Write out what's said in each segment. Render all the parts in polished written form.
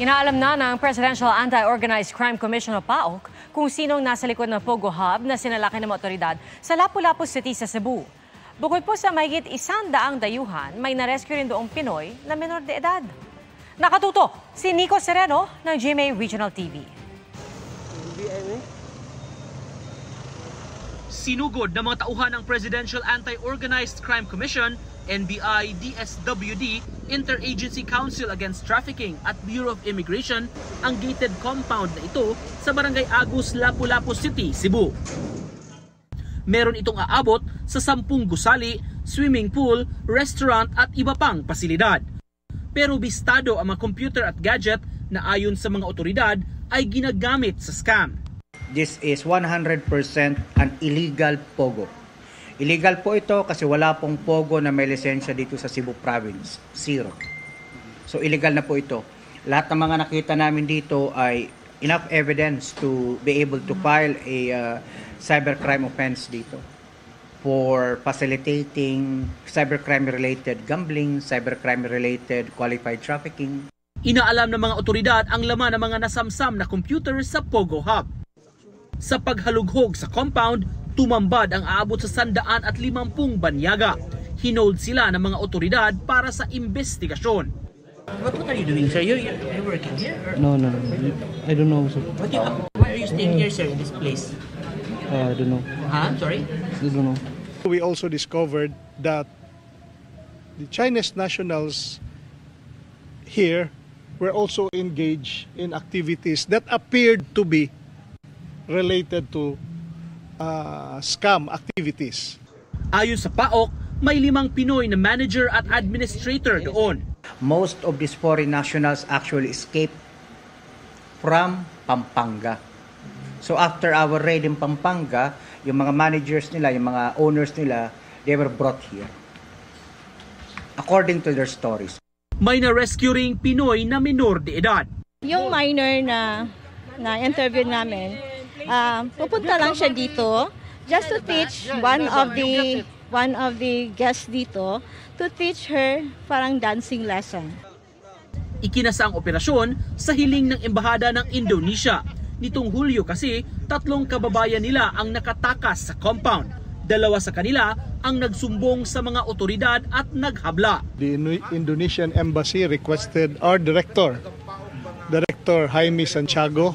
Inaalam na ng Presidential Anti-Organized Crime Commission o PAOC kung sinong nasa likod ng Pogo Hub na sinalaki ng mga otoridad sa Lapu-Lapu City sa Cebu. Bukod po sa mahigit 100 dayuhan, may narescue rin doong Pinoy na menor de edad. Nakatutok si Nico Sereno ng GMA Regional TV. Sinugod ng mga tauhan ng Presidential Anti-Organized Crime Commission, NBI, DSWD, Interagency Council Against Trafficking at Bureau of Immigration ang gated compound na ito sa Barangay Agus, Lapu-Lapu City, Cebu. Meron itong aabot sa 10 gusali, swimming pool, restaurant at iba pang pasilidad. Pero bistado ang mga computer at gadget na ayon sa mga otoridad ay ginagamit sa scam. This is 100% an illegal pogo. Illegal po ito kasi wala pong pogo na may lisensya dito sa Cebu Province. Zero. So illegal na po ito. Lahat ng mga nakita namin dito ay enough evidence to be able to file a cybercrime offense dito for facilitating cybercrime-related gambling, cybercrime-related qualified trafficking. Inaalam ng mga otoridad ang laman ng mga nasamsam na computer sa Pogo Hub. Sa paghalughog sa compound, tumambad ang aabot sa 150 banyaga. Hinold sila ng mga otoridad para sa investigasyon. What are you doing, sir? You're working here? No. I don't know, sir. Why are you staying here, sir, in this place? I don't know. Huh? Sorry? I don't know. We also discovered that the Chinese nationals here were also engaged in activities that appeared to be related to scam activities. Ayon sa PAOK, may 5 Pinoy na manager at administrator doon. Most of these foreign nationals actually escaped from Pampanga. So after our raid in Pampanga, yung mga managers nila, yung mga owners nila, they were brought here. According to their stories. May na-rescue ring Pinoy na menor de edad. Yung minor na interview namin, pupunta lang siya dito just to teach one of the guests dito to teach her parang dancing lesson. Ikinasa ang operasyon sa hiling ng Embahada ng Indonesia. Nitong Hulyo kasi, 3 kababayan nila ang nakatakas sa compound. 2 sa kanila ang nagsumbong sa mga otoridad at naghabla. The Indonesian Embassy requested our Director Jaime Santiago,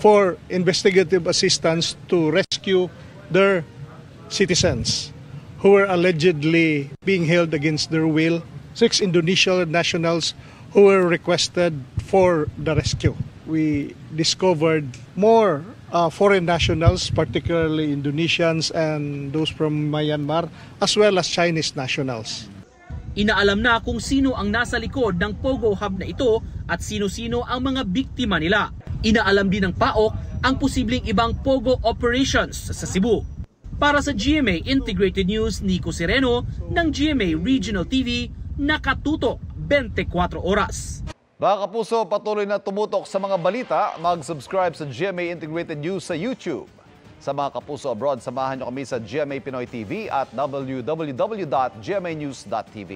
for investigative assistance to rescue their citizens who were allegedly being held against their will. 6 Indonesian nationals who were requested for the rescue. We discovered more foreign nationals, particularly Indonesians and those from Myanmar, as well as Chinese nationals. Inaalam na kung sino ang nasa likod ng Pogo Hub na ito at sino-sino ang mga biktima nila. Inaalam din ng PAOK ang posibleng ibang Pogo operations sa Cebu. Para sa GMA Integrated News, Nico Sereno ng GMA Regional TV, nakatutok 24 oras. Mga kapuso, patuloy na tumutok sa mga balita. Mag-subscribe sa GMA Integrated News sa YouTube. Sa mga kapuso abroad, samahan nyo kami sa GMA Pinoy TV at www.gmanews.tv.